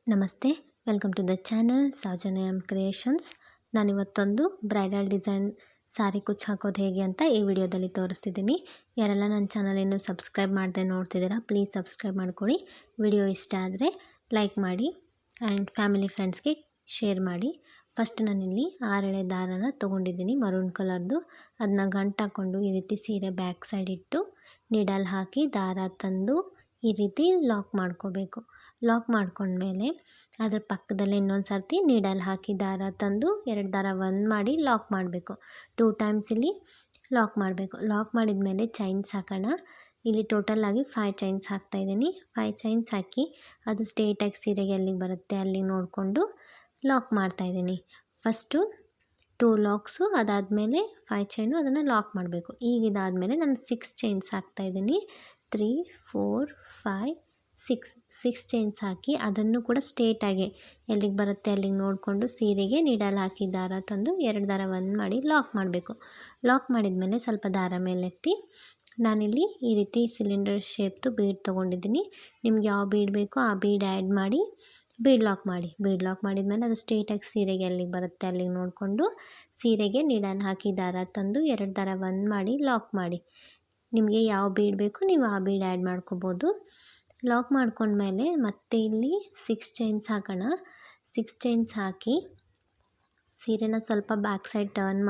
ನಮಸ್ತೆ, welcome to the channel Soujanya creations. ನಾನಿವತ್ತೊಂದು bridal design sari ಕುಚ್ಚು ಹಾಕೋದು ಹೇಗೆ ಅಂತ ಈ ವಿಡಿಯೋದಲ್ಲಿ ತೋರಿಸ್ತಿದ್ದೀನಿ. ಯಾರೆಲ್ಲ ನನ್ನ ಚಾನಲ್ ಇನ್ನೂ ಸಬ್ಸ್ಕ್ರೈಬ್ ಮಾಡದೆ ನೋಡ್ತಿದ್ದೀರಾ, ಪ್ಲೀಸ್ ಸಬ್ಸ್ಕ್ರೈಬ್ ಮಾಡ್ಕೊಳ್ಳಿ. ವಿಡಿಯೋ ಇಷ್ಟ ಆದರೆ ಲೈಕ್ ಮಾಡಿ ಆ್ಯಂಡ್ ಫ್ಯಾಮಿಲಿ ಫ್ರೆಂಡ್ಸ್ಗೆ ಶೇರ್ ಮಾಡಿ. ಫಸ್ಟ್ ನಾನಿಲ್ಲಿ 6 ಎಳೆ ದಾರನ ತೊಗೊಂಡಿದ್ದೀನಿ ಮರೂನ್ ಕಲರ್ದು. ಅದನ್ನ ಗಂಟು ಹಾಕ್ಕೊಂಡು ಈ ರೀತಿ ಸೀರೆ ಬ್ಯಾಕ್ ಸೈಡ್ ಇಟ್ಟು ನೀಡಲ್ ಹಾಕಿ ದಾರ ತಂದು ಈ ರೀತಿ ಲಾಕ್ ಮಾಡ್ಕೋಬೇಕು. ಲಾಕ್ ಮಾಡ್ಕೊಂಡ್ಮೇಲೆ ಅದ್ರ ಪಕ್ಕದಲ್ಲೇ ಇನ್ನೊಂದು ಸರ್ತಿ ನೀಡಲ್ ಹಾಕಿ ದಾರ ತಂದು 2 ದಾರ ಒಂದು ಮಾಡಿ ಲಾಕ್ ಮಾಡಬೇಕು. 2 ಟೈಮ್ಸ್ ಇಲ್ಲಿ ಲಾಕ್ ಮಾಡಬೇಕು. ಲಾಕ್ ಮಾಡಿದ ಮೇಲೆ ಚೈನ್ಸ್ ಹಾಕೋಣ. ಇಲ್ಲಿ ಟೋಟಲಾಗಿ 5 ಚೈನ್ಸ್ ಹಾಕ್ತಾಯಿದ್ದೀನಿ. 5 ಚೈನ್ಸ್ ಹಾಕಿ ಅದು ಸ್ಟ್ರೇಟಾಗಿ ಸೀರೆಗೆ ಎಲ್ಲಿಗೆ ಬರುತ್ತೆ ಅಲ್ಲಿ ನೋಡಿಕೊಂಡು ಲಾಕ್ ಮಾಡ್ತಾಯಿದ್ದೀನಿ. ಫಸ್ಟು 2 ಲಾಕ್ಸು, ಅದಾದಮೇಲೆ 5 ಚೈನು, ಅದನ್ನು ಲಾಕ್ ಮಾಡಬೇಕು. ಈಗ ಇದಾದಮೇಲೆ ನಾನು 6 ಚೈನ್ಸ್ ಹಾಕ್ತಾಯಿದ್ದೀನಿ. 3, 4, 5, 6 ಚೈನ್ಸ್ ಹಾಕಿ ಅದನ್ನು ಕೂಡ ಸ್ಟ್ರೇಟಾಗಿ ಎಲ್ಲಿಗೆ ಬರುತ್ತೆ ಅಲ್ಲಿಗೆ ನೋಡಿಕೊಂಡು ಸೀರೆಗೆ ನೀಡಲ್ ಹಾಕಿ ದಾರ ತಂದು 2 ದಾರ ಒಂದು ಮಾಡಿ ಲಾಕ್ ಮಾಡಬೇಕು. ಲಾಕ್ ಮಾಡಿದ ಮೇಲೆ ಸ್ವಲ್ಪ ದಾರ ಮೇಲೆತ್ತಿ ನಾನಿಲ್ಲಿ ಈ ರೀತಿ ಸಿಲಿಂಡರ್ ಶೇಪ್ದು ಬೀಡ್ ತೊಗೊಂಡಿದ್ದೀನಿ. ನಿಮ್ಗೆ ಯಾವ ಬೀಡ್ ಬೇಕೋ ಆ ಬೀಡ್ ಆ್ಯಡ್ ಮಾಡಿ ಬೀಡ್ ಲಾಕ್ ಮಾಡಿ. ಬೀಡ್ ಲಾಕ್ ಮಾಡಿದ್ಮೇಲೆ ಅದು ಸ್ಟ್ರೇಟಾಗಿ ಸೀರೆಗೆ ಎಲ್ಲಿಗೆ ಬರುತ್ತೆ ಅಲ್ಲಿಗೆ ನೋಡಿಕೊಂಡು ಸೀರೆಗೆ ನೀಡಲ್ ಹಾಕಿ ದಾರ ತಂದು 2 ದಾರ ಒಂದು ಮಾಡಿ ಲಾಕ್ ಮಾಡಿ. ನಿಮಗೆ ಯಾವ ಬೀಡ್ ಬೇಕು ನೀವು ಆ ಬೀಡ್ ಆ್ಯಡ್ ಮಾಡ್ಕೋಬೋದು. ಲಾಕ್ ಮಾಡ್ಕೊಂಡ್ಮೇಲೆ ಮತ್ತೆ ಇಲ್ಲಿ 6 ಚೈನ್ಸ್ ಹಾಕೋಣ. 6 ಚೈನ್ಸ್ ಹಾಕಿ ಸೀರೆನ ಸ್ವಲ್ಪ ಬ್ಯಾಕ್ ಸೈಡ್ ಟರ್ನ್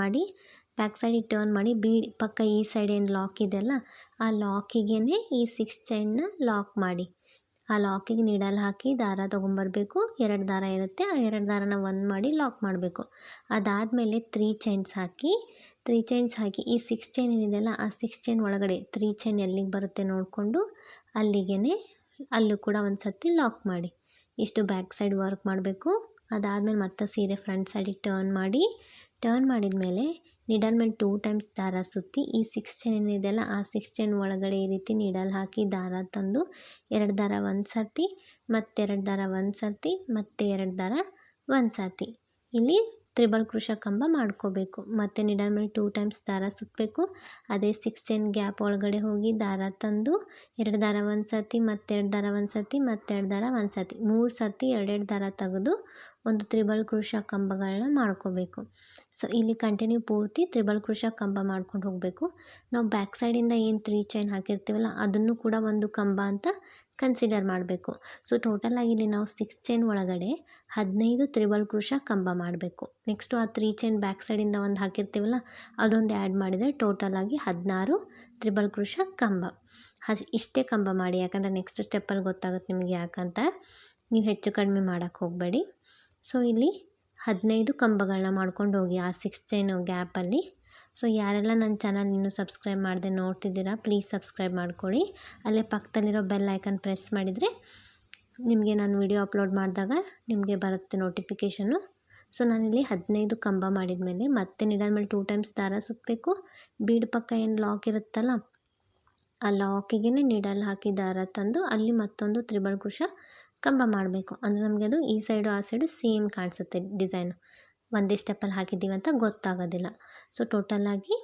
ಮಾಡಿ ಬೀಡ್ ಪಕ್ಕ ಈ ಸೈಡ್ ಏನು ಲಾಕ್ ಇದೆಯಲ್ಲ ಆ ಲಾಕಿಗೇ ಈ 6 ಚೈನ್ನ ಲಾಕ್ ಮಾಡಿ. ಆ ಲಾಕಿಗೆ ನೀಡಲ್ ಹಾಕಿ ದಾರ ತೊಗೊಂಬರ್ಬೇಕು. 2 ದಾರ ಇರುತ್ತೆ, ಆ 2 ದಾರನ ಒಂದು ಮಾಡಿ ಲಾಕ್ ಮಾಡಬೇಕು. ಅದಾದಮೇಲೆ 3 ಚೈನ್ಸ್ ಹಾಕಿ ಈ 6 ಚೈನ್ ಏನಿದೆಯಲ್ಲ ಆ 6 ಚೈನ್ ಒಳಗಡೆ 3 ಚೈನ್ ಎಲ್ಲಿಗೆ ಬರುತ್ತೆ ನೋಡಿಕೊಂಡು ಅಲ್ಲಿಗೆ ಅಲ್ಲೂ ಕೂಡ ಒಂದು ಸರ್ತಿ ಲಾಕ್ ಮಾಡಿ. ಇಷ್ಟು ಬ್ಯಾಕ್ ಸೈಡ್ ವರ್ಕ್ ಮಾಡಬೇಕು. ಅದಾದಮೇಲೆ ಮತ್ತೆ ಸೀರೆ ಫ್ರಂಟ್ ಸೈಡಿಗೆ ಟರ್ನ್ ಮಾಡಿದ ಮೇಲೆ ನೀಡಲ್ ಮೇಲೆ 2 ಟೈಮ್ಸ್ ದಾರ ಸುತ್ತಿ ಈ 6 ಚೈನ್ ಏನಿದೆಯಲ್ಲ ಆ 6 ಚೈನ್ ಒಳಗಡೆ ಈ ರೀತಿ ನೀಡಲ್ ಹಾಕಿ ದಾರ ತಂದು 2 ದಾರ ಒಂದು ಸರ್ತಿ, ಮತ್ತೆ 2 ದಾರ ಒಂದು ಸರ್ತಿ, ಮತ್ತೆ 2 ದಾರ ಒಂದು ಸರ್ತಿ ಇಲ್ಲಿ ತ್ರಿಬಲ್ ಕ್ರೋಶಾ ಕಂಬ ಮಾಡ್ಕೋಬೇಕು. ಮತ್ತು ನೀಡಲ್ ಮೇಲೆ 2 ಟೈಮ್ಸ್ ದಾರ ಸುತ್ತಬೇಕು. ಅದೇ 6 ಚೈನ್ ಗ್ಯಾಪ್ ಒಳಗಡೆ ಹೋಗಿ ದಾರ ತಂದು 2 ದಾರ ಒಂದು ಸರ್ತಿ, ಮತ್ತೆ 2 ದಾರ ಒಂದು ಸರ್ತಿ, ಮತ್ತೆ 2 ದಾರ ಒಂದು ಸರ್ತಿ 3 ಸರ್ತಿ 2 ದಾರ ತೆಗೆದು ಒಂದು ತ್ರಿಬಲ್ ಕ್ರೋಶಾ ಕಂಬಗಳನ್ನ ಮಾಡ್ಕೋಬೇಕು. ಸೊ ಇಲ್ಲಿ ಕಂಟಿನ್ಯೂ ಪೂರ್ತಿ ತ್ರಿಬಲ್ ಕ್ರೋಶಾ ಕಂಬ ಮಾಡ್ಕೊಂಡು ಹೋಗಬೇಕು. ನಾವು ಬ್ಯಾಕ್ ಸೈಡಿಂದ ಏನು 3 ಚೈನ್ ಹಾಕಿರ್ತೀವಲ್ಲ ಅದನ್ನು ಕೂಡ ಒಂದು ಕಂಬ ಅಂತ ಕನ್ಸಿಡರ್ ಮಾಡಬೇಕು. ಸೊ ಟೋಟಲಾಗಿ ಇಲ್ಲಿ ನಾವು 6 ಚೈನ್ ಒಳಗಡೆ 15 ತ್ರಿಬಲ್ ಕ್ರೋಶಾ ಕಂಬ ಮಾಡಬೇಕು. ನೆಕ್ಸ್ಟು ಆ 3 ಚೈನ್ ಬ್ಯಾಕ್ ಸೈಡಿಂದ ಒಂದು ಹಾಕಿರ್ತೀವಲ್ಲ ಅದೊಂದು ಆ್ಯಡ್ ಮಾಡಿದರೆ ಟೋಟಲಾಗಿ 16 ತ್ರಿಬಲ್ ಕ್ರೋಶಾ ಕಂಬ. ಇಷ್ಟೇ ಕಂಬ ಮಾಡಿ, ಯಾಕಂದರೆ ನೆಕ್ಸ್ಟ್ ಸ್ಟೆಪ್ಪಲ್ಲಿ ಗೊತ್ತಾಗುತ್ತೆ ನಿಮಗೆ ಯಾಕಂತ. ನೀವು ಹೆಚ್ಚು ಕಡಿಮೆ ಮಾಡೋಕ್ಕೆ ಹೋಗಬೇಡಿ. ಸೊ ಇಲ್ಲಿ 15 ಕಂಬಗಳನ್ನ ಮಾಡ್ಕೊಂಡು ಹೋಗಿ ಆ 6 ಚೈನು ಗ್ಯಾಪಲ್ಲಿ. ಸೊ ಯಾರೆಲ್ಲ ನನ್ನ ಚಾನಲ್ ಇನ್ನೂ ಸಬ್ಸ್ಕ್ರೈಬ್ ಮಾಡದೆ ನೋಡ್ತಿದ್ದೀರಾ ಪ್ಲೀಸ್ ಸಬ್ಸ್ಕ್ರೈಬ್ ಮಾಡ್ಕೊಳ್ಳಿ. ಅಲ್ಲೇ ಪಕ್ಕದಲ್ಲಿರೋ ಬೆಲ್ ಐಕನ್ ಪ್ರೆಸ್ ಮಾಡಿದರೆ ನಿಮಗೆ ನಾನು ವಿಡಿಯೋ ಅಪ್ಲೋಡ್ ಮಾಡಿದಾಗ ನಿಮಗೆ ಬರುತ್ತೆ ನೋಟಿಫಿಕೇಷನ್ನು. ಸೊ ನಾನಿಲ್ಲಿ 15 ಕಂಬ ಮಾಡಿದ ಮೇಲೆ ಮತ್ತೆ ನೀಡಲ್ ಮೇಲೆ 2 ಟೈಮ್ಸ್ ದಾರ ಸುತ್ತಬೇಕು. ಬೀಡ್ ಪಕ್ಕ ಏನು ಲಾಕ್ ಇರುತ್ತಲ್ಲ ಆ ಲಾಕಿಗೆ ನೀಡಲ್ ಹಾಕಿ ದಾರ ತಂದು ಅಲ್ಲಿ ಮತ್ತೊಂದು ತ್ರಿಬಲ್ ಕ್ರೋಶಾ ಕಂಬ ಮಾಡಬೇಕು. ಅಂದರೆ ನಮಗೆ ಅದು ಈ ಸೈಡು ಆ ಸೈಡು ಸೇಮ್ ಕಾಣಿಸುತ್ತೆ ಡಿಸೈನು. ಒಂದೇ ಸ್ಟೆಪ್ಪಲ್ಲಿ ಹಾಕಿದ್ದೀವಿ ಅಂತ ಗೊತ್ತಾಗೋದಿಲ್ಲ. ಸೊ ಟೋಟಲಾಗಿ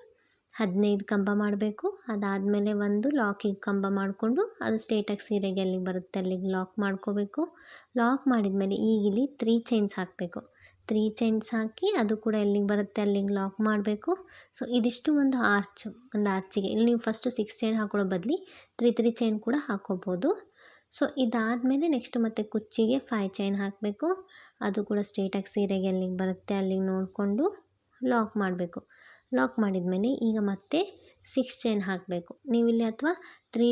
15 ಕಂಬ ಮಾಡಬೇಕು. ಅದಾದಮೇಲೆ ಒಂದು ಲಾಕಿಗೆ ಕಂಬ ಮಾಡಿಕೊಂಡು ಅದು ಸ್ಟ್ರೇಟಾಗಿ ಸೀರೆಗೆ ಎಲ್ಲಿಗೆ ಬರುತ್ತೆ ಅಲ್ಲಿಗೆ ಲಾಕ್ ಮಾಡ್ಕೋಬೇಕು. ಲಾಕ್ ಮಾಡಿದ್ಮೇಲೆ ಈಗ ಇಲ್ಲಿ 3 ಚೈನ್ಸ್ ಹಾಕಬೇಕು. 3 ಚೈನ್ಸ್ ಹಾಕಿ ಅದು ಕೂಡ ಎಲ್ಲಿಗೆ ಬರುತ್ತೆ ಅಲ್ಲಿಗೆ ಲಾಕ್ ಮಾಡಬೇಕು. ಸೊ ಇದಿಷ್ಟು ಒಂದು ಆರ್ಚಿಗೆ ಇಲ್ಲಿ ನೀವು ಫಸ್ಟು 6 ಚೈನ್ ಹಾಕೊಳ್ಳೋ ಬದಲಿ 3 ಚೈನ್ ಕೂಡ ಹಾಕೋಬೋದು. ಸೊ ಇದಾದಮೇಲೆ ನೆಕ್ಸ್ಟ್ ಮತ್ತೆ ಕುಚ್ಚಿಗೆ 5 ಚೈನ್ ಹಾಕಬೇಕು. ಅದು ಕೂಡ ಸ್ಟ್ರೇಟಾಗಿ ಸೀರೆಗೆ ಎಲ್ಲಿಗೆ ಬರುತ್ತೆ ಅಲ್ಲಿಗೆ ನೋಡಿಕೊಂಡು ಲಾಕ್ ಮಾಡಬೇಕು. ಲಾಕ್ ಮಾಡಿದ್ಮೇಲೆ ಈಗ ಮತ್ತೆ 6 ಚೈನ್ ಹಾಕಬೇಕು. ನೀವಿಲ್ಲಿ ಅಥವಾ 3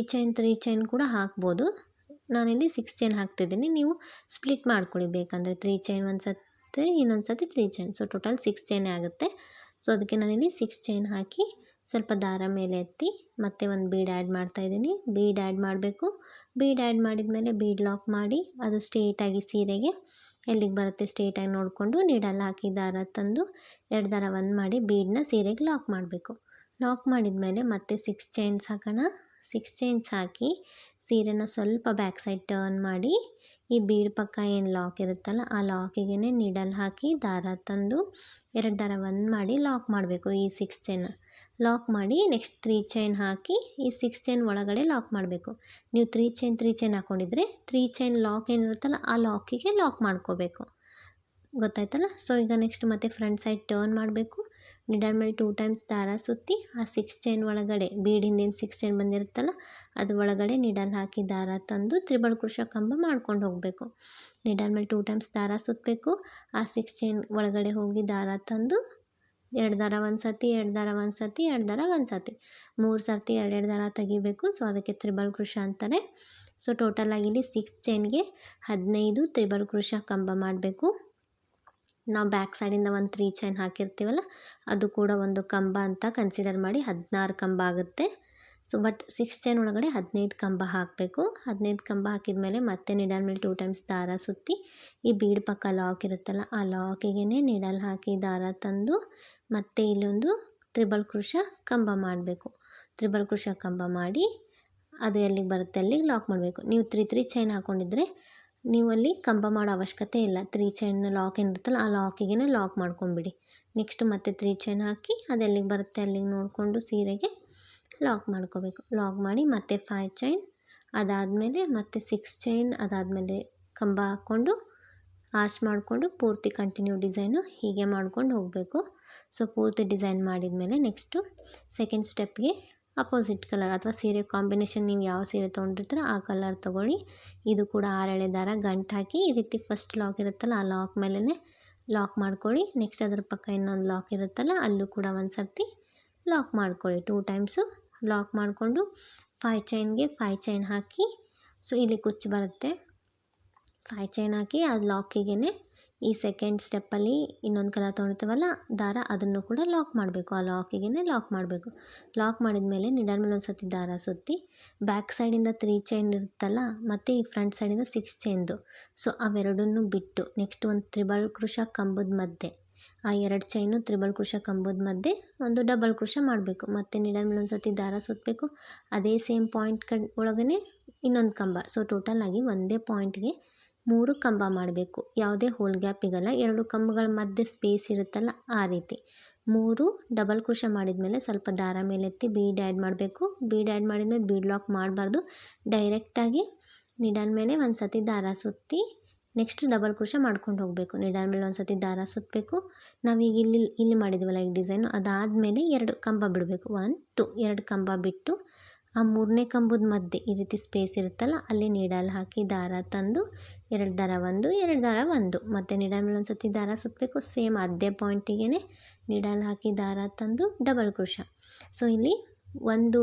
ಚೈನ್ ಕೂಡ ಹಾಕ್ಬೋದು. ನಾನಿಲ್ಲಿ 6 ಚೈನ್ ಹಾಕ್ತಿದ್ದೀನಿ. ನೀವು ಸ್ಪ್ಲಿಟ್ ಮಾಡ್ಕೊಳ್ಳಿ ಬೇಕಂದರೆ 3 ಚೈನ್ ಒಂದು ಸರ್ತಿ ಇನ್ನೊಂದು ಸರ್ತಿ 3 ಚೈನ್. ಸೊ ಟೋಟಲ್ 6 ಚೈನೇ ಆಗುತ್ತೆ. ಸೊ ಅದಕ್ಕೆ ನಾನಿಲ್ಲಿ 6 ಚೈನ್ ಹಾಕಿ ಸ್ವಲ್ಪ ದಾರ ಮೇಲೆ ಎತ್ತಿ ಮತ್ತೆ ಒಂದು ಬೀಡ್ ಆ್ಯಡ್ ಮಾಡ್ತಾಯಿದ್ದೀನಿ. ಬೀಡ್ ಆ್ಯಡ್ ಮಾಡಬೇಕು. ಬೀಡ್ ಆ್ಯಡ್ ಮಾಡಿದ್ಮೇಲೆ ಬೀಡ್ ಲಾಕ್ ಮಾಡಿ ಅದು ಸ್ಟ್ರೇಟಾಗಿ ಸೀರೆಗೆ ಎಲ್ಲಿಗೆ ಬರುತ್ತೆ ಸ್ಟ್ರೇಟಾಗಿ ನೋಡಿಕೊಂಡು ನೀಡಲ್ ಹಾಕಿ ದಾರ ತಂದು 2 ದಾರ ಒಂದು ಮಾಡಿ ಬೀಡನ್ನ ಸೀರೆಗೆ ಲಾಕ್ ಮಾಡಬೇಕು. ಲಾಕ್ ಮಾಡಿದ್ಮೇಲೆ ಮತ್ತೆ 6 ಚೈನ್ಸ್ ಹಾಕೋಣ. 6 ಚೈನ್ಸ್ ಹಾಕಿ ಸೀರೆನ ಸ್ವಲ್ಪ ಬ್ಯಾಕ್ ಸೈಡ್ ಟರ್ನ್ ಮಾಡಿ ಈ ಬೀಡ್ ಪಕ್ಕ ಏನು ಲಾಕ್ ಇರುತ್ತಲ್ಲ ಆ ಲಾಕಿಗೆ ನೀಡಲ್ ಹಾಕಿ ದಾರ ತಂದು 2 ದಾರ ಒಂದು ಮಾಡಿ ಲಾಕ್ ಮಾಡಬೇಕು ಈ 6 ಚೈನ್. ಲಾಕ್ ಮಾಡಿ ನೆಕ್ಸ್ಟ್ 3 ಚೈನ್ ಹಾಕಿ ಈ 6 ಚೈನ್ ಒಳಗಡೆ ಲಾಕ್ ಮಾಡಬೇಕು. ನೀವು 3 ಚೈನ್ ಹಾಕ್ಕೊಂಡಿದ್ರೆ 3 ಚೈನ್ ಲಾಕ್ ಏನಿರುತ್ತಲ್ಲ ಆ ಲಾಕಿಗೆ ಲಾಕ್ ಮಾಡ್ಕೋಬೇಕು. ಗೊತ್ತಾಯ್ತಲ್ಲ. ಸೊ ಈಗ ನೆಕ್ಸ್ಟ್ ಮತ್ತೆ ಫ್ರಂಟ್ ಸೈಡ್ ಟರ್ನ್ ಮಾಡಬೇಕು. ನೀಡಲ್ ಮೇಲೆ 2 ಟೈಮ್ಸ್ ದಾರ ಸುತ್ತಿ ಆ 6 ಚೈನ್ ಒಳಗಡೆ ಬೀಡ್ ಹಿಂದಿನ 6 ಚೈನ್ ಬಂದಿರುತ್ತಲ್ಲ ಅದ್ರ ಒಳಗಡೆ ನೀಡಲ್ ಹಾಕಿ ದಾರ ತಂದು ತ್ರಿಬಲ್ ಕ್ರೋಶಾ ಕಂಬ ಮಾಡ್ಕೊಂಡು ಹೋಗಬೇಕು. ನೀಡಲ್ ಮೇಲೆ 2 ಟೈಮ್ಸ್ ದಾರ ಸುತ್ತಬೇಕು. ಆ 6 ಚೈನ್ ಒಳಗಡೆ ಹೋಗಿ ದಾರ ತಂದು 2 ದಾರ ಒಂದು ಸತಿ, 2 ದಾರ ಒಂದು ಸತಿ, 2 ದಾರ ಒಂದು ಸತಿ, 3 ಸರ್ತಿ 2 ದಾರ ತೆಗಿಬೇಕು. ಸೊ ಅದಕ್ಕೆ ತ್ರಿಬಲ್ ಕ್ರೋಶಾ ಅಂತಾರೆ. ಸೊ ಟೋಟಲಾಗಿ ಇಲ್ಲಿ 6 ಚೈನ್ಗೆ 15 ತ್ರಿಬಲ್ ಕ್ರೋಶಾ ಕಂಬ ಮಾಡಬೇಕು. ನಾವು ಬ್ಯಾಕ್ ಸೈಡಿಂದ ಒಂದು 3 ಚೈನ್ ಹಾಕಿರ್ತೀವಲ್ಲ ಅದು ಕೂಡ ಒಂದು ಕಂಬ ಅಂತ ಕನ್ಸಿಡರ್ ಮಾಡಿ 16 ಕಂಬ ಆಗುತ್ತೆ. ಸೊ ಬಟ್ 6 ಚೈನ್ ಒಳಗಡೆ 15 ಕಂಬ ಹಾಕಬೇಕು. 15 ಕಂಬ ಹಾಕಿದ ಮೇಲೆ ಮತ್ತೆ ನೀಡಲ್ ಮೇಲೆ 2 ಟೈಮ್ಸ್ ದಾರ ಸುತ್ತಿ ಈ ಬೀಡ್ ಪಕ್ಕ ಲಾಕ್ ಇರುತ್ತಲ್ಲ ಆ ಲಾಕಿಗೆ ನೀಡಲ್ ಹಾಕಿ ದಾರ ತಂದು ಮತ್ತೆ ಇಲ್ಲೊಂದು ತ್ರಿಬಲ್ ಕ್ರೋಶಾ ಕಂಬ ಮಾಡಬೇಕು. ತ್ರಿಬಲ್ ಕ್ರೋಶಾ ಕಂಬ ಮಾಡಿ ಅದು ಎಲ್ಲಿಗೆ ಬರುತ್ತೆ ಅಲ್ಲಿಗೆ ಲಾಕ್ ಮಾಡಬೇಕು. ನೀವು 3 ಚೈನ್ ಹಾಕ್ಕೊಂಡಿದ್ರೆ ನೀವು ಅಲ್ಲಿ ಕಂಬ ಮಾಡೋ ಅವಶ್ಯಕತೆ ಇಲ್ಲ. 3 ಚೈನ್ ಲಾಕ್ ಏನಿರುತ್ತಲ್ಲ ಆ ಲಾಕಿಗೆ ಲಾಕ್ ಮಾಡ್ಕೊಂಬಿಡಿ. ನೆಕ್ಸ್ಟ್ ಮತ್ತೆ 3 ಚೈನ್ ಹಾಕಿ ಅದೆಲ್ಲಿಗೆ ಬರುತ್ತೆ ಅಲ್ಲಿಗೆ ನೋಡಿಕೊಂಡು ಸೀರೆಗೆ ಲಾಕ್ ಮಾಡ್ಕೋಬೇಕು. ಲಾಕ್ ಮಾಡಿ ಮತ್ತೆ 5 ಚೈನ್, ಅದಾದಮೇಲೆ ಮತ್ತೆ 6 ಚೈನ್, ಅದಾದಮೇಲೆ ಕಂಬ ಹಾಕ್ಕೊಂಡು ಆರ್ಚ್ ಮಾಡಿಕೊಂಡು ಪೂರ್ತಿ ಕಂಟಿನ್ಯೂ ಡಿಸೈನು ಹೀಗೆ ಮಾಡ್ಕೊಂಡು ಹೋಗಬೇಕು. ಸೊ ಪೂರ್ತಿ ಡಿಸೈನ್ ಮಾಡಿದ ಮೇಲೆ ನೆಕ್ಸ್ಟು ಸೆಕೆಂಡ್ ಸ್ಟೆಪ್ಗೆ ಅಪೋಸಿಟ್ ಕಲರ್ ಅಥವಾ ಸೀರೆ ಕಾಂಬಿನೇಷನ್ ನೀವು ಯಾವ ಸೀರೆ ತೊಗೊಂಡಿರ್ತೀರೋ ಆ ಕಲರ್ ತೊಗೊಳ್ಳಿ. ಇದು ಕೂಡ 6 ಎಳೆ ದಾರ ಗಂಟು ಹಾಕಿ ಈ ರೀತಿ ಫಸ್ಟ್ ಲಾಕ್ ಇರುತ್ತಲ್ಲ ಆ ಲಾಕ್ ಮೇಲೇ ಲಾಕ್ ಮಾಡ್ಕೊಳ್ಳಿ. ನೆಕ್ಸ್ಟ್ ಅದ್ರ ಪಕ್ಕ ಇನ್ನೊಂದು ಲಾಕ್ ಇರುತ್ತಲ್ಲ ಅಲ್ಲೂ ಕೂಡ ಒಂದು ಸರ್ತಿ ಲಾಕ್ ಮಾಡ್ಕೊಳ್ಳಿ. 2 ಟೈಮ್ಸು ಲಾಕ್ ಮಾಡಿಕೊಂಡು 5 ಚೈನ್ಗೆ 5 ಚೈನ್ ಹಾಕಿ ಸೊ ಇಲ್ಲಿ ಕುಚ್ಚು ಬರುತ್ತೆ. 5 ಚೈನ್ ಹಾಕಿ ಅದು ಲಾಕಿಗೆ ಈ ಸೆಕೆಂಡ್ ಸ್ಟೆಪ್ಪಲ್ಲಿ ಇನ್ನೊಂದು ಕಲರ್ ತೊಗೊಳ್ತೀವಲ್ಲ ದಾರ ಅದನ್ನು ಕೂಡ ಲಾಕ್ ಮಾಡಬೇಕು. ಆ ಲಾಕಿಗೆ ಲಾಕ್ ಮಾಡಬೇಕು. ಲಾಕ್ ಮಾಡಿದ ಮೇಲೆ ನೀಡಲ್ ಮೇಲೆ ಒಂದು ಸತಿ ದಾರ ಸುತ್ತಿ ಬ್ಯಾಕ್ ಸೈಡಿಂದ 3 ಚೈನ್ ಇರುತ್ತಲ್ಲ ಮತ್ತು ಈ ಫ್ರಂಟ್ ಸೈಡಿಂದ 6 ಚೈನ್ದು ಸೊ ಅವೆರಡನ್ನೂ ಬಿಟ್ಟು ನೆಕ್ಸ್ಟ್ ಒಂದು ತ್ರಿಬಲ್ ಕ್ರೋಶಾ ಕಂಬದ ಮಧ್ಯೆ ಆ 2 ಚೈನು ತ್ರಿಬಲ್ ಕ್ರೋಶಾ ಕಂಬದ ಮಧ್ಯೆ ಒಂದು ಡಬಲ್ ಕ್ರೋಶಾ ಮಾಡಬೇಕು. ಮತ್ತು ನೀಡಲ್ ಮೇಲೆ ಒಂದು ಸತಿ ದಾರ ಸುತ್ತಬೇಕು. ಅದೇ ಸೇಮ್ ಪಾಯಿಂಟ್ ಒಳಗೇ ಇನ್ನೊಂದು ಕಂಬ. ಸೊ ಟೋಟಲಾಗಿ ಒಂದೇ ಪಾಯಿಂಟ್ಗೆ 3 ಕಂಬ ಮಾಡಬೇಕು. ಯಾವುದೇ ಹೋಲ್ ಗ್ಯಾಪ್ ಇಗಲ್ಲ. 2 ಕಂಬಗಳ ಮಧ್ಯೆ ಸ್ಪೇಸ್ ಇರುತ್ತಲ್ಲ ಆ ರೀತಿ 3 ಡಬಲ್ ಕ್ರೋಶಾ ಮಾಡಿದ್ಮೇಲೆ ಸ್ವಲ್ಪ ದಾರ ಮೇಲೆತ್ತಿ ಬೀಡ್ ಆ್ಯಡ್ ಮಾಡಬೇಕು. ಬೀಡ್ ಆ್ಯಡ್ ಮಾಡಿದ್ಮೇಲೆ ಬೀಡ್ ಲಾಕ್ ಮಾಡಬಾರ್ದು. ಡೈರೆಕ್ಟಾಗಿ ನೀಡಲ್ ಮೇಲೆ ಒಂದು ಸತಿ ದಾರ ಸುತ್ತಿ ನೆಕ್ಸ್ಟ್ ಡಬಲ್ ಕ್ರೋಶಾ ಮಾಡ್ಕೊಂಡು ಹೋಗಬೇಕು. ನೀಡಲ್ ಮೇಲೆ ಒಂದು ಸತಿ ದಾರ ಸುತ್ತಬೇಕು. ನಾವೀಗ ಇಲ್ಲಿ ಮಾಡಿದ್ವಲ್ಲ ಈ ಡಿಸೈನು ಅದಾದಮೇಲೆ 2 ಕಂಬ ಬಿಡಬೇಕು. 1 2 2 ಕಂಬ ಬಿಟ್ಟು ಆ 3ನೇ ಕಂಬದ ಮಧ್ಯೆ ಈ ರೀತಿ ಸ್ಪೇಸ್ ಇರುತ್ತಲ್ಲ ಅಲ್ಲಿ ನೀಡಲ್ ಹಾಕಿ ದಾರ ತಂದು 2 ದಾರ 1 2 ದಾರ 1 ಮತ್ತು ನೀಡಲ್ ಮೇಲೆ ಒಂದು ಸತಿ ದಾರ ಸುತ್ತಬೇಕು. ಸೇಮ್ ಅದೇ ಪಾಯಿಂಟಿಗೆ ನೀಡಲ್ ಹಾಕಿ ದಾರ ತಂದು ಡಬಲ್ ಕ್ರೋಶಾ. ಸೊ ಇಲ್ಲಿ ಒಂದು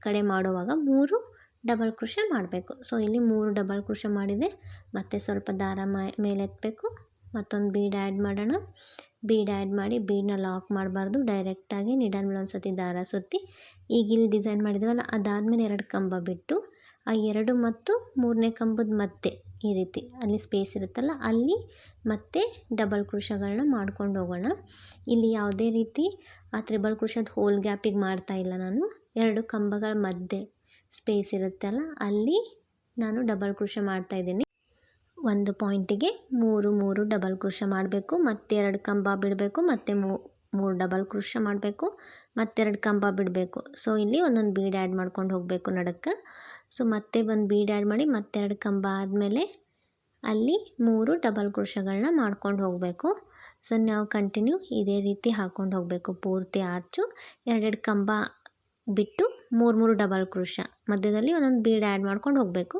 ಕಡೆ ಮಾಡುವಾಗ 3 ಡಬಲ್ ಕ್ರೋಶಾ ಮಾಡಬೇಕು. ಸೊ ಇಲ್ಲಿ 3 ಡಬಲ್ ಕ್ರೋಶಾ ಮಾಡಿದೆ. ಮತ್ತು ಸ್ವಲ್ಪ ದಾರ ಮೇಲೆ ಎತ್ತಬೇಕು. ಮತ್ತೊಂದು ಬೀಡ್ ಆ್ಯಡ್ ಮಾಡೋಣ. ಬೀಡ್ ಆ್ಯಡ್ ಮಾಡಿ ಬೀಡನ್ನ ಲಾಕ್ ಮಾಡಬಾರ್ದು. ಡೈರೆಕ್ಟಾಗಿ ನೀಡಲ್ ಮೇಲೆ ಒಂದು ಸತಿ ದಾರ ಸುತ್ತಿ ಈಗ ಇಲ್ಲಿ ಡಿಸೈನ್ ಮಾಡಿದ್ವಲ್ಲ ಅದಾದಮೇಲೆ 2 ಕಂಬ ಬಿಟ್ಟು ಆ 2 ಮತ್ತು 3ನೇ ಕಂಬದ ಮಧ್ಯೆ ಈ ರೀತಿ ಅಲ್ಲಿ ಸ್ಪೇಸ್ ಇರುತ್ತಲ್ಲ ಅಲ್ಲಿ ಮತ್ತೆ ಡಬಲ್ ಕ್ರೋಶಾಗಳನ್ನ ಮಾಡ್ಕೊಂಡು ಹೋಗೋಣ. ಇಲ್ಲಿ ಯಾವುದೇ ರೀತಿ ಆ ತ್ರಿಬಲ್ ಕ್ರೋಶಾದ ಹೋಲ್ ಗ್ಯಾಪಿಗೆ ಮಾಡ್ತಾ ಇಲ್ಲ ನಾನು. 2 ಕಂಬಗಳ ಮಧ್ಯೆ ಸ್ಪೇಸ್ ಇರುತ್ತಲ್ಲ ಅಲ್ಲಿ ನಾನು ಡಬಲ್ ಕ್ರೋಶಾ ಮಾಡ್ತಾಯಿದ್ದೀನಿ. ಒಂದು ಪಾಯಿಂಟಿಗೆ 3 ಡಬಲ್ ಕ್ರೋಶಾ ಮಾಡಬೇಕು. ಮತ್ತೆ 2 ಕಂಬ ಬಿಡಬೇಕು. ಮತ್ತು 3 ಡಬಲ್ ಕ್ರೋಶಾ ಮಾಡಬೇಕು. ಮತ್ತೆರಡು ಕಂಬ ಬಿಡಬೇಕು. ಸೊ ಇಲ್ಲಿ ಒಂದೊಂದು ಬೀಡ್ ಆ್ಯಡ್ ಮಾಡ್ಕೊಂಡು ಹೋಗಬೇಕು ನಡಕ್ಕೆ. ಸೊ ಮತ್ತೆ ಒಂದು ಬೀಡ್ ಆ್ಯಡ್ ಮಾಡಿ ಮತ್ತೆರಡು ಕಂಬ ಆದಮೇಲೆ ಅಲ್ಲಿ 3 ಡಬಲ್ ಕ್ರೋಶಾಗಳನ್ನ ಮಾಡ್ಕೊಂಡು ಹೋಗಬೇಕು. ಸೊ ನಾವು ಕಂಟಿನ್ಯೂ ಇದೇ ರೀತಿ ಹಾಕ್ಕೊಂಡು ಹೋಗಬೇಕು ಪೂರ್ತಿ ಆರ್ಚು. 2 ಕಂಬ ಬಿಟ್ಟು 3 ಡಬಲ್ ಕ್ರೋಶಾ ಮಧ್ಯದಲ್ಲಿ ಒಂದೊಂದು ಬೀಡ್ ಆ್ಯಡ್ ಮಾಡ್ಕೊಂಡು ಹೋಗಬೇಕು.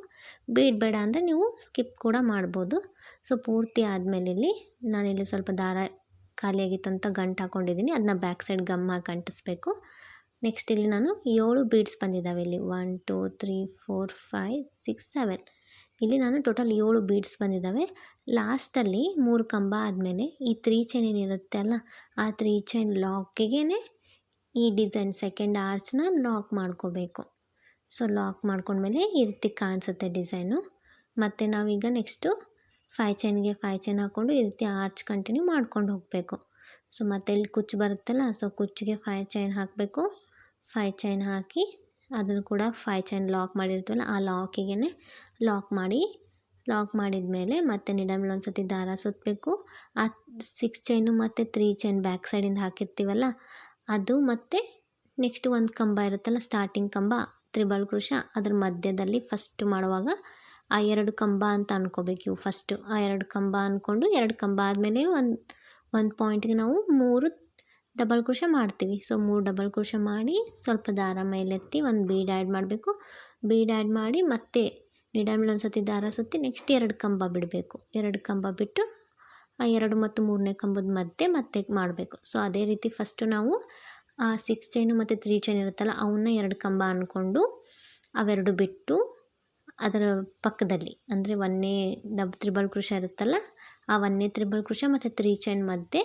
ಬೀಡ್ ಬೇಡ ಅಂದರೆ ನೀವು ಸ್ಕಿಪ್ ಕೂಡ ಮಾಡ್ಬೋದು. ಸೊ ಪೂರ್ತಿ ಆದಮೇಲೆ ಇಲ್ಲಿ ನಾನಿಲ್ಲಿ ಸ್ವಲ್ಪ ದಾರ ಖಾಲಿಯಾಗಿತ್ತು ಅಂತ ಗಂಟು ಹಾಕ್ಕೊಂಡಿದ್ದೀನಿ. ಅದನ್ನ ಬ್ಯಾಕ್ ಸೈಡ್ ಗಮ್ ಹಾಕಿ ಅಂಟಿಸ್ಬೇಕು. ನೆಕ್ಸ್ಟ್ ಇಲ್ಲಿ ನಾನು 7 ಬೀಡ್ಸ್ ಬಂದಿದ್ದಾವೆ. ಇಲ್ಲಿ 1 2 3 4 5 6 7 ಇಲ್ಲಿ ನಾನು ಟೋಟಲ್ 7 ಬೀಡ್ಸ್ ಬಂದಿದ್ದಾವೆ. ಲಾಸ್ಟಲ್ಲಿ 3 ಕಂಬ ಆದಮೇಲೆ ಈ 3 ಚೈನ್ ಏನಿರುತ್ತೆ ಅಲ್ಲ ಆ 3 ಚೈನ್ ಲಾಕಿಗೆ ಈ ಡಿಸೈನ್ ಸೆಕೆಂಡ್ ಆರ್ಚ್ನ ಲಾಕ್ ಮಾಡ್ಕೋಬೇಕು. ಸೊ ಲಾಕ್ ಮಾಡ್ಕೊಂಡ್ಮೇಲೆ ಈ ರೀತಿ ಕಾಣಿಸುತ್ತೆ ಡಿಸೈನು. ಮತ್ತು ನಾವೀಗ ನೆಕ್ಸ್ಟು 5 ಚೈನ್ಗೆ 5 ಚೈನ್ ಹಾಕ್ಕೊಂಡು ಈ ರೀತಿ ಆರ್ಚ್ ಕಂಟಿನ್ಯೂ ಮಾಡ್ಕೊಂಡು ಹೋಗಬೇಕು. ಸೊ ಮತ್ತೆ ಇಲ್ಲಿ ಕುಚ್ಚು ಬರುತ್ತಲ್ಲ ಸೊ ಕುಚ್ಚಿಗೆ 5 ಚೈನ್ ಹಾಕಬೇಕು. 5 ಚೈನ್ ಹಾಕಿ ಅದನ್ನು ಕೂಡ 5 ಚೈನ್ ಲಾಕ್ ಮಾಡಿರ್ತೀವಲ್ಲ ಆ ಲಾಕಿಗೆ ಲಾಕ್ ಮಾಡಿದ ಮೇಲೆ ಮತ್ತೆ ನೀಡಲ್ ಮೇಲೆ ಒಂದು ಸತಿ ದಾರ ಸುತ್ತಬೇಕು. ಆ 6 ಚೈನು ಮತ್ತು 3 ಚೈನ್ ಬ್ಯಾಕ್ ಸೈಡಿಂದ ಹಾಕಿರ್ತೀವಲ್ಲ ಅದು ಮತ್ತು ನೆಕ್ಸ್ಟ್ ಒಂದು ಕಂಬ ಇರುತ್ತಲ್ಲ, ಸ್ಟಾರ್ಟಿಂಗ್ ಕಂಬ ತ್ರಿಬಲ್ ಕ್ರೋಶ, ಅದ್ರ ಮಧ್ಯದಲ್ಲಿ ಫಸ್ಟ್ ಮಾಡುವಾಗ ಆ 2 ಕಂಬ ಅಂತ ಅಂದ್ಕೋಬೇಕು. ಇವು ಫಸ್ಟು ಆ 2 ಕಂಬ ಅಂದ್ಕೊಂಡು 2 ಕಂಬ ಆದಮೇಲೆ ಒಂದು ಪಾಯಿಂಟ್ಗೆ ನಾವು 3 ಡಬಲ್ ಕ್ರೋಶ ಮಾಡ್ತೀವಿ. ಸೊ 3 ಡಬಲ್ ಕ್ರೋಶ ಮಾಡಿ ಸ್ವಲ್ಪ ದಾರ ಮೇಲೆತ್ತಿ ಒಂದು ಬೀಡ್ ಆ್ಯಡ್ ಮಾಡಬೇಕು. ಬೀಡ್ ಆ್ಯಡ್ ಮಾಡಿ ಮತ್ತೆ ನೀಡಲ್ ಮೇಲೆ ಒಂದು ಸತಿ ದಾರ ಸುತ್ತಿ ನೆಕ್ಸ್ಟ್ 2 ಕಂಬ ಬಿಡಬೇಕು. 2 ಕಂಬ ಬಿಟ್ಟು ಆ 2 ಮತ್ತು 3ನೇ ಕಂಬದ ಮಧ್ಯೆ ಮತ್ತೆ ಮಾಡಬೇಕು. ಸೊ ಅದೇ ರೀತಿ ಫಸ್ಟು ನಾವು ಆ 6 ಚೈನು ಮತ್ತು 3 ಚೈನ್ ಇರುತ್ತಲ್ಲ ಅವನ್ನ 2 ಕಂಬ ಅಂದ್ಕೊಂಡು ಅವೆರಡು ಬಿಟ್ಟು ಅದರ ಪಕ್ಕದಲ್ಲಿ ಅಂದರೆ ಒಂದನೇ ತ್ರಿಬಲ್ ಕ್ರೋಶ ಇರುತ್ತಲ್ಲ, ಆ ಒಂದನೇ ತ್ರಿಬಲ್ ಕ್ರೋಶ ಮತ್ತು 3 ಚೈನ್ ಮಧ್ಯೆ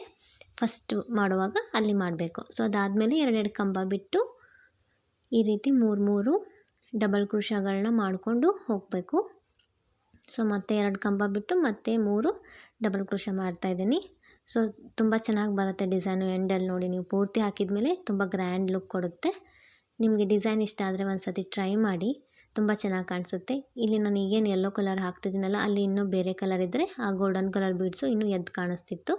ಫಸ್ಟ್ ಮಾಡುವಾಗ ಅಲ್ಲಿ ಮಾಡಬೇಕು. ಸೊ ಅದಾದಮೇಲೆ 2 ಕಂಬ ಬಿಟ್ಟು ಈ ರೀತಿ 3 ಡಬಲ್ ಕ್ರೋಶಗಳನ್ನ ಮಾಡಿಕೊಂಡು ಹೋಗಬೇಕು. ಸೊ ಮತ್ತೆ 2 ಕಂಬ ಬಿಟ್ಟು ಮತ್ತೆ 3 ಡಬಲ್ ಕ್ರೋಶ ಮಾಡ್ತಾಯಿದ್ದೀನಿ. ಸೊ ತುಂಬ ಚೆನ್ನಾಗಿ ಬರುತ್ತೆ ಡಿಸೈನು. ಎಂಡಲ್ಲಿ ನೋಡಿ ನೀವು ಪೂರ್ತಿ ಹಾಕಿದ್ಮೇಲೆ ತುಂಬ ಗ್ರ್ಯಾಂಡ್ ಲುಕ್ ಕೊಡುತ್ತೆ. ನಿಮಗೆ ಡಿಸೈನ್ ಇಷ್ಟ ಆದರೆ ಒಂದು ಸತಿ ಟ್ರೈ ಮಾಡಿ, ತುಂಬ ಚೆನ್ನಾಗಿ ಕಾಣಿಸುತ್ತೆ. ಇಲ್ಲಿ ನಾನು ಈಗೇನು ಯೆಲ್ಲೋ ಕಲರ್ ಹಾಕ್ತಿದ್ದೀನಲ್ಲ, ಅಲ್ಲಿ ಇನ್ನೂ ಬೇರೆ ಕಲರ್ ಇದ್ದರೆ ಆ ಗೋಲ್ಡನ್ ಕಲರ್ ಬೀಡ್ಸು ಇನ್ನೂ ಎದ್ದು ಕಾಣಿಸ್ತಿತ್ತು.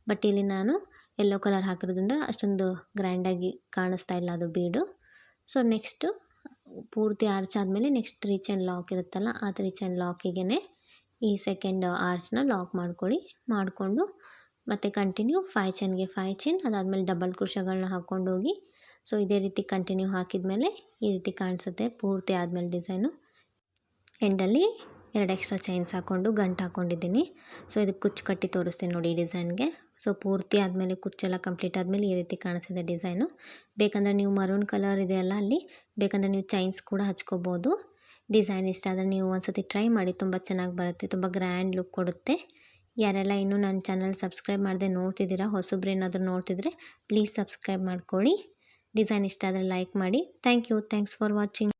ಬಟ್ ಇಲ್ಲಿ ನಾನು ಯೆಲ್ಲೋ ಕಲರ್ ಹಾಕಿರೋದ್ರಿಂದ ಅಷ್ಟೊಂದು ಗ್ರ್ಯಾಂಡಾಗಿ ಕಾಣಿಸ್ತಾ ಇಲ್ಲ ಅದು ಬೀಡು. ಸೊ ನೆಕ್ಸ್ಟು ಪೂರ್ತಿ ಆರ್ಚ್ ಆದಮೇಲೆ ನೆಕ್ಸ್ಟ್ 3 ಚೈನ್ ಲಾಕ್ ಇರುತ್ತಲ್ಲ, ಆ 3 ಚೈನ್ ಲಾಕಿಗೆ ಈ ಸೆಕೆಂಡ್ ಆರ್ಚ್ನ ಲಾಕ್ ಮಾಡಿಕೊಂಡು ಮತ್ತು ಕಂಟಿನ್ಯೂ 5 ಚೈನ್ಗೆ 5 ಚೈನ್, ಅದಾದಮೇಲೆ ಡಬಲ್ ಕ್ರೋಶಗಳನ್ನ ಹಾಕ್ಕೊಂಡೋಗಿ ಸೊ ಇದೇ ರೀತಿ ಕಂಟಿನ್ಯೂ ಹಾಕಿದ್ಮೇಲೆ ಈ ರೀತಿ ಕಾಣಿಸುತ್ತೆ ಪೂರ್ತಿ ಆದಮೇಲೆ ಡಿಸೈನು. ಎಂಡಲ್ಲಿ 2 ಎಕ್ಸ್ಟ್ರಾ ಚೈನ್ಸ್ ಹಾಕ್ಕೊಂಡು ಗಂಟು ಹಾಕ್ಕೊಂಡಿದ್ದೀನಿ. ಸೊ ಇದಕ್ಕೆ ಕುಚ್ಚು ಕಟ್ಟಿ ತೋರಿಸ್ತೀನಿ ನೋಡಿ ಈ ಡಿಸೈನ್ಗೆ. ಸೊ ಪೂರ್ತಿ ಆದಮೇಲೆ ಕುಚ್ಚೆಲ್ಲ ಕಂಪ್ಲೀಟ್ ಆದಮೇಲೆ ಈ ರೀತಿ ಕಾಣಿಸ್ತಿದೆ ಡಿಸೈನು. ಬೇಕಂದರೆ ನೀವು ಮರೂನ್ ಕಲರ್ ಇದೆಯಲ್ಲ, ಅಲ್ಲಿ ಬೇಕಂದರೆ ನೀವು ಚೈನ್ಸ್ ಕೂಡ ಹಚ್ಕೋಬೋದು. ಡಿಸೈನ್ ಇಷ್ಟ ಆದರೆ ನೀವು ಒಂದು ಸತಿ ಟ್ರೈ ಮಾಡಿ, ತುಂಬ ಚೆನ್ನಾಗಿ ಬರುತ್ತೆ, ತುಂಬ ಗ್ರ್ಯಾಂಡ್ ಲುಕ್ ಕೊಡುತ್ತೆ. ಯಾರೆಲ್ಲ ಇನ್ನೂ ನನ್ನ ಚಾನಲ್ ಸಬ್ಸ್ಕ್ರೈಬ್ ಮಾಡದೆ ನೋಡ್ತಿದ್ದೀರಾ, ಹೊಸಬ್ರೇನಾದರೂ ನೋಡ್ತಿದ್ರೆ ಪ್ಲೀಸ್ ಸಬ್ಸ್ಕ್ರೈಬ್ ಮಾಡ್ಕೊಳ್ಳಿ. ಡಿಸೈನ್ ಇಷ್ಟ ಆದರೆ ಲೈಕ್ ಮಾಡಿ. Thanks for watching.